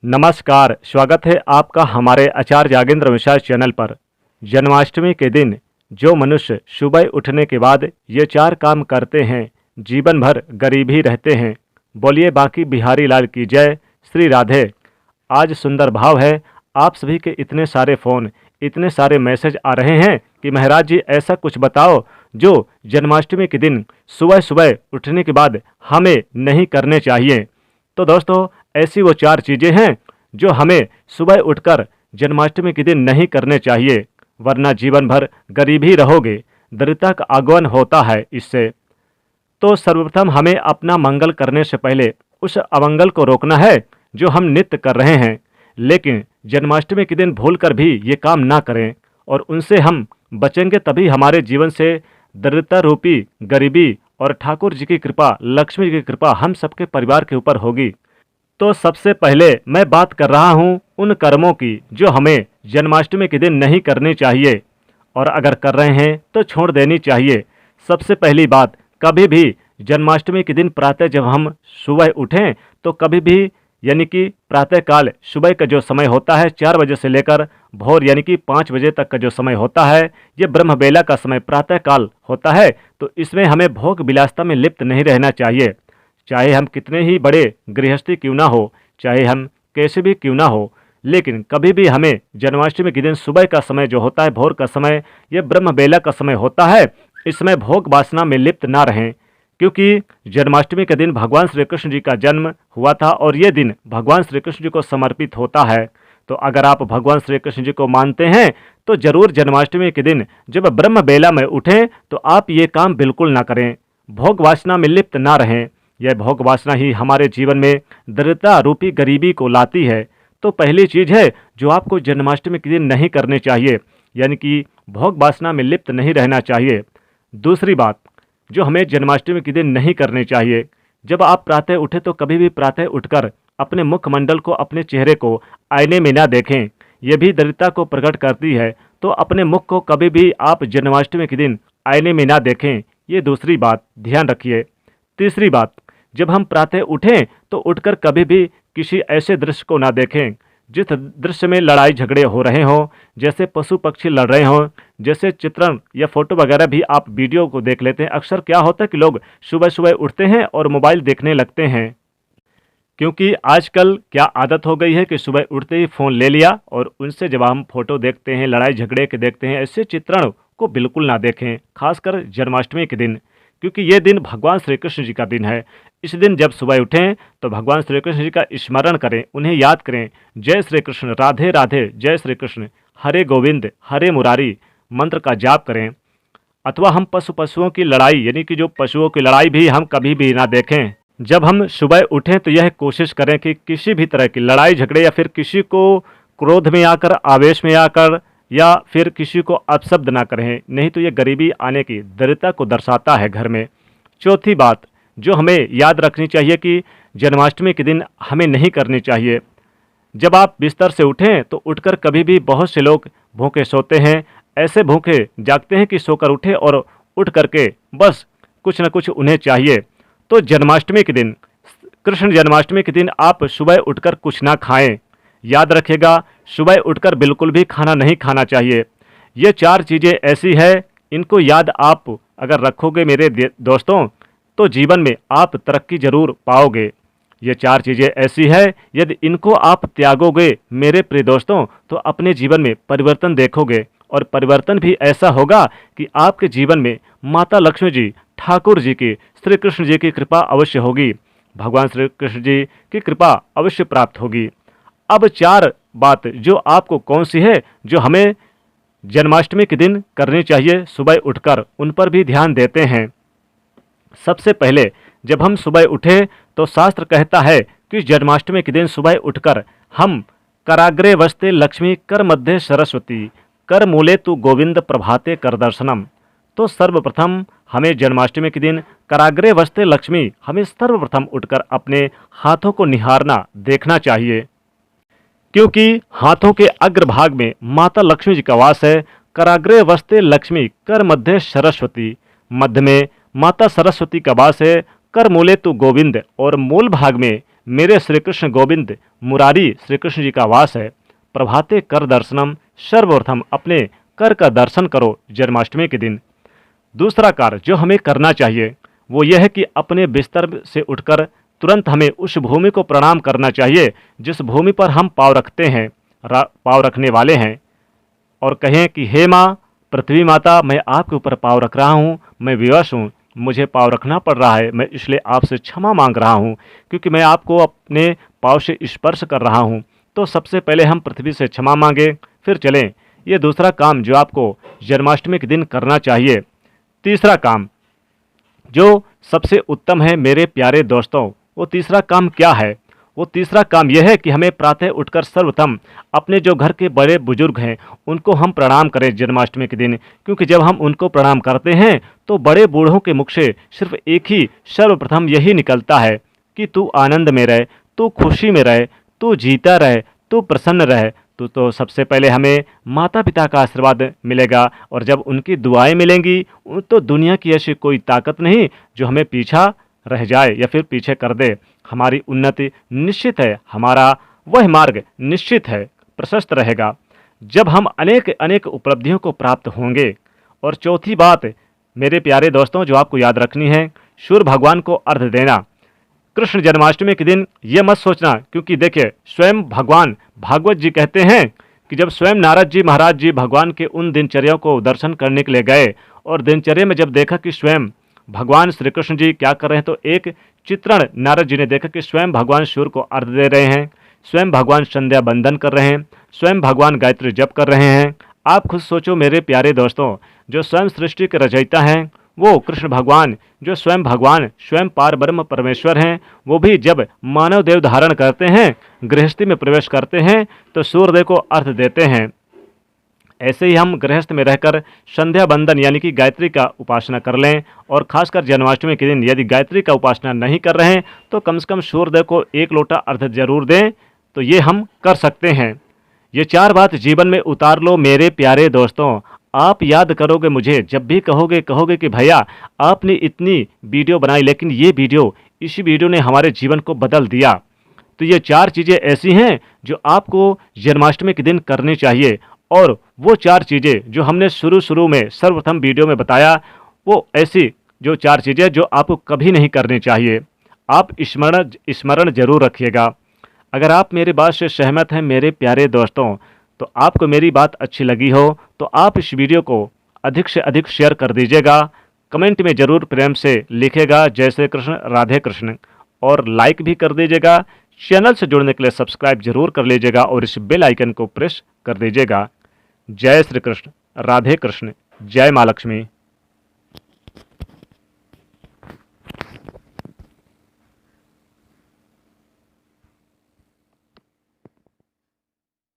नमस्कार, स्वागत है आपका हमारे आचार्य यागेंद्र मिश्रा चैनल पर। जन्माष्टमी के दिन जो मनुष्य सुबह उठने के बाद ये 4 काम करते हैं, जीवन भर गरीब ही रहते हैं। बोलिए बांकी बिहारी लाल की जय, श्री राधे। आज सुंदर भाव है, आप सभी के इतने सारे फ़ोन, इतने सारे मैसेज आ रहे हैं कि महाराज जी ऐसा कुछ बताओ जो जन्माष्टमी के दिन सुबह सुबह उठने के बाद हमें नहीं करने चाहिए। तो दोस्तों, ऐसी वो 4 चीज़ें हैं जो हमें सुबह उठकर जन्माष्टमी के दिन नहीं करने चाहिए, वरना जीवन भर गरीब ही रहोगे। दरिद्रता का आगमन होता है इससे। तो सर्वप्रथम हमें अपना मंगल करने से पहले उस अमंगल को रोकना है जो हम नित्य कर रहे हैं, लेकिन जन्माष्टमी के दिन भूलकर भी ये काम ना करें, और उनसे हम बचेंगे तभी हमारे जीवन से दरिद्रता रूपी गरीबी और ठाकुर जी की कृपा, लक्ष्मी जी की कृपा हम सबके परिवार के ऊपर होगी। तो सबसे पहले मैं बात कर रहा हूँ उन कर्मों की जो हमें जन्माष्टमी के दिन नहीं करनी चाहिए, और अगर कर रहे हैं तो छोड़ देनी चाहिए। सबसे पहली बात, कभी भी जन्माष्टमी के दिन प्रातः जब हम सुबह उठें तो कभी भी यानी कि प्रातःकाल सुबह का जो समय होता है 4 बजे से लेकर भोर यानी कि 5 बजे तक का जो समय होता है, ये ब्रह्म बेला का समय प्रातःकाल होता है। तो इसमें हमें भोग विलासता में लिप्त नहीं रहना चाहिए। चाहे हम कितने ही बड़े गृहस्थी क्यों ना हो, चाहे हम कैसे भी क्यों ना हो, लेकिन कभी भी हमें जन्माष्टमी के दिन सुबह का समय जो होता है, भोर का समय, ये ब्रह्म बेला का समय होता है, इसमें भोग वासना में लिप्त ना रहें। क्योंकि जन्माष्टमी के दिन भगवान श्री कृष्ण जी का जन्म हुआ था और ये दिन भगवान श्री कृष्ण जी को समर्पित होता है। तो अगर आप भगवान श्री कृष्ण जी को मानते हैं तो जरूर जन्माष्टमी के दिन जब ब्रह्म बेला में उठें तो आप ये काम बिल्कुल ना करें, भोग वासना में लिप्त ना रहें। यह भोग वासना ही हमारे जीवन में दरिद्रता रूपी गरीबी को लाती है। तो पहली चीज़ है जो आपको जन्माष्टमी के दिन नहीं करनी चाहिए, यानी कि भोग वासना में लिप्त नहीं रहना चाहिए। दूसरी बात जो हमें जन्माष्टमी के दिन नहीं करनी चाहिए, जब आप प्रातः उठे तो कभी भी प्रातः उठकर अपने मुखमंडल को, अपने चेहरे को आईने में ना देखें, यह भी दरिद्रता को प्रकट करती है। तो अपने मुख को कभी भी आप जन्माष्टमी के दिन आईने में ना देखें, ये दूसरी बात ध्यान रखिए। तीसरी बात, जब हम प्रातः उठें तो उठकर कभी भी किसी ऐसे दृश्य को ना देखें जिस दृश्य में लड़ाई झगड़े हो रहे हों, जैसे पशु पक्षी लड़ रहे हों, जैसे चित्रण या फोटो वगैरह भी आप वीडियो को देख लेते हैं। अक्सर क्या होता है कि लोग सुबह सुबह उठते हैं और मोबाइल देखने लगते हैं, क्योंकि आजकल क्या आदत हो गई है कि सुबह उठते ही फ़ोन ले लिया, और उनसे जब हम फोटो देखते हैं, लड़ाई झगड़े के देखते हैं, ऐसे चित्रण को बिल्कुल ना देखें, खासकर जन्माष्टमी के दिन, क्योंकि ये दिन भगवान श्री कृष्ण जी का दिन है। इस दिन जब सुबह उठें तो भगवान श्री कृष्ण जी का स्मरण करें, उन्हें याद करें। जय श्री कृष्ण, राधे राधे, जय श्री कृष्ण, हरे गोविंद, हरे मुरारी मंत्र का जाप करें। अथवा हम पशुओं की लड़ाई, यानी कि जो पशुओं की लड़ाई भी हम कभी भी ना देखें। जब हम सुबह उठें तो यह कोशिश करें कि किसी भी तरह की लड़ाई झगड़े या फिर किसी को क्रोध में आकर, आवेश में आकर, या फिर किसी को अपशब्द ना करें, नहीं तो ये गरीबी आने की, दरिद्रता को दर्शाता है घर में। चौथी बात जो हमें याद रखनी चाहिए कि जन्माष्टमी के दिन हमें नहीं करनी चाहिए, जब आप बिस्तर से उठें तो उठकर कभी भी, बहुत से लोग भूखे सोते हैं, ऐसे भूखे जागते हैं कि सोकर उठे और उठ करके बस कुछ न कुछ उन्हें चाहिए। तो जन्माष्टमी के दिन, कृष्ण जन्माष्टमी के दिन आप सुबह उठकर कुछ ना खाएं। याद रखिएगा, सुबह उठकर बिल्कुल भी खाना नहीं खाना चाहिए। ये 4 चीज़ें ऐसी है, इनको याद आप अगर रखोगे मेरे दोस्तों, तो जीवन में आप तरक्की जरूर पाओगे। ये 4 चीज़ें ऐसी है, यदि इनको आप त्यागोगे मेरे प्रिय दोस्तों, तो अपने जीवन में परिवर्तन देखोगे, और परिवर्तन भी ऐसा होगा कि आपके जीवन में माता लक्ष्मी जी, ठाकुर जी की, श्री कृष्ण जी की कृपा अवश्य होगी, भगवान श्री कृष्ण जी की कृपा अवश्य प्राप्त होगी। अब 4 बात जो आपको कौन सी है जो हमें जन्माष्टमी के दिन करनी चाहिए सुबह उठकर, उन पर भी ध्यान देते हैं। सबसे पहले जब हम सुबह उठे तो शास्त्र कहता है कि जन्माष्टमी के दिन सुबह उठकर हम कराग्रे वस्ते लक्ष्मी, कर मध्य सरस्वती, कर मूले तु गोविंद, प्रभाते कर दर्शनम। तो सर्वप्रथम हमें जन्माष्टमी के दिन कराग्रे वस्ते लक्ष्मी, हमें सर्वप्रथम उठकर अपने हाथों को निहारना, देखना चाहिए, क्योंकि हाथों के अग्रभाग में माता लक्ष्मी जी का वास है। कराग्रे वस्ते लक्ष्मी, कर मध्य सरस्वती, मध्य में माता सरस्वती का वास है। कर मूले तु गोविंद, और मूल भाग में मेरे श्री कृष्ण गोविंद मुरारी श्री कृष्ण जी का वास है। प्रभाते कर दर्शनम, सर्वप्रथम अपने कर का दर्शन करो जन्माष्टमी के दिन। दूसरा कार्य जो हमें करना चाहिए वो यह है कि अपने बिस्तर से उठकर तुरंत हमें उस भूमि को प्रणाम करना चाहिए जिस भूमि पर हम पाँव रखते हैं, पाँव रखने वाले हैं, और कहें कि हे माँ पृथ्वी माता, मैं आपके ऊपर पाँव रख रहा हूँ, मैं विवश हूँ, मुझे पाँव रखना पड़ रहा है, मैं इसलिए आपसे क्षमा मांग रहा हूँ क्योंकि मैं आपको अपने पाँव से स्पर्श कर रहा हूँ। तो सबसे पहले हम पृथ्वी से क्षमा मांगे, फिर चलें। ये दूसरा काम जो आपको जन्माष्टमी के दिन करना चाहिए। तीसरा काम जो सबसे उत्तम है मेरे प्यारे दोस्तों, वो तीसरा काम क्या है? वो तीसरा काम यह है कि हमें प्रातः उठकर सर्वप्रथम अपने जो घर के बड़े बुजुर्ग हैं उनको हम प्रणाम करें जन्माष्टमी के दिन, क्योंकि जब हम उनको प्रणाम करते हैं तो बड़े बूढ़ों के मुख से सिर्फ एक ही सर्वप्रथम यही निकलता है कि तू आनंद में रहे, तू खुशी में रहे, तू जीता रहे, तू प्रसन्न रहे। तो सबसे पहले हमें माता पिता का आशीर्वाद मिलेगा, और जब उनकी दुआएं मिलेंगी तो दुनिया की ऐसी कोई ताकत नहीं जो हमें पीछा रह जाए या फिर पीछे कर दे। हमारी उन्नति निश्चित है, हमारा वह मार्ग निश्चित है, प्रशस्त रहेगा जब हम अनेक अनेक उपलब्धियों को प्राप्त होंगे। और चौथी बात मेरे प्यारे दोस्तों जो आपको याद रखनी है, सूर्य भगवान को अर्घ्य देना कृष्ण जन्माष्टमी के दिन। ये मत सोचना, क्योंकि देखिए स्वयं भगवान भागवत जी कहते हैं कि जब स्वयं नारद जी महाराज जी भगवान के उन दिनचर्या को दर्शन करने के लिए गए और दिनचर्या में जब देखा कि स्वयं भगवान श्री कृष्ण जी क्या कर रहे हैं, तो एक चित्रण नारद जी ने देखा कि स्वयं भगवान सूर्य को अर्घ्य दे रहे हैं, स्वयं भगवान संध्या बंदन कर रहे हैं, स्वयं भगवान गायत्री जप कर रहे हैं। आप खुद सोचो मेरे प्यारे दोस्तों, जो स्वयं सृष्टि के रचयिता हैं वो कृष्ण भगवान, जो स्वयं भगवान स्वयं पार ब्रह्म परमेश्वर हैं, वो भी जब मानव देव धारण करते हैं, गृहस्थी में प्रवेश करते हैं तो सूर्यदेव को अर्घ्य देते हैं। ऐसे ही हम गृहस्थ में रहकर संध्या बंदन यानी कि गायत्री का उपासना कर लें, और खासकर जन्माष्टमी के दिन यदि गायत्री का उपासना नहीं कर रहे हैं तो कम से कम सूर्यदेव को एक लोटा अर्घ्य जरूर दें। तो ये हम कर सकते हैं। ये चार बात जीवन में उतार लो मेरे प्यारे दोस्तों। आप याद करोगे मुझे जब भी कहोगे कि भैया आपने इतनी वीडियो बनाई, लेकिन ये वीडियो, इसी वीडियो ने हमारे जीवन को बदल दिया। तो ये चार चीज़ें ऐसी हैं जो आपको जन्माष्टमी के दिन करनी चाहिए, और वो चार चीज़ें जो हमने शुरू में सर्वप्रथम वीडियो में बताया, वो ऐसी जो चार चीज़ें जो आपको कभी नहीं करनी चाहिए। आप स्मरण जरूर रखिएगा। अगर आप मेरी बात से सहमत हैं मेरे प्यारे दोस्तों, तो आपको मेरी बात अच्छी लगी हो तो आप इस वीडियो को अधिक से अधिक शेयर कर दीजिएगा। कमेंट में ज़रूर प्रेम से लिखेगा जय श्री कृष्ण राधे कृष्ण, और लाइक भी कर दीजिएगा। चैनल से जुड़ने के लिए सब्सक्राइब जरूर कर लीजिएगा और इस बेल आइकन को प्रेस कर दीजिएगा। जय श्री कृष्ण राधे कृष्ण, जय माँ लक्ष्मी।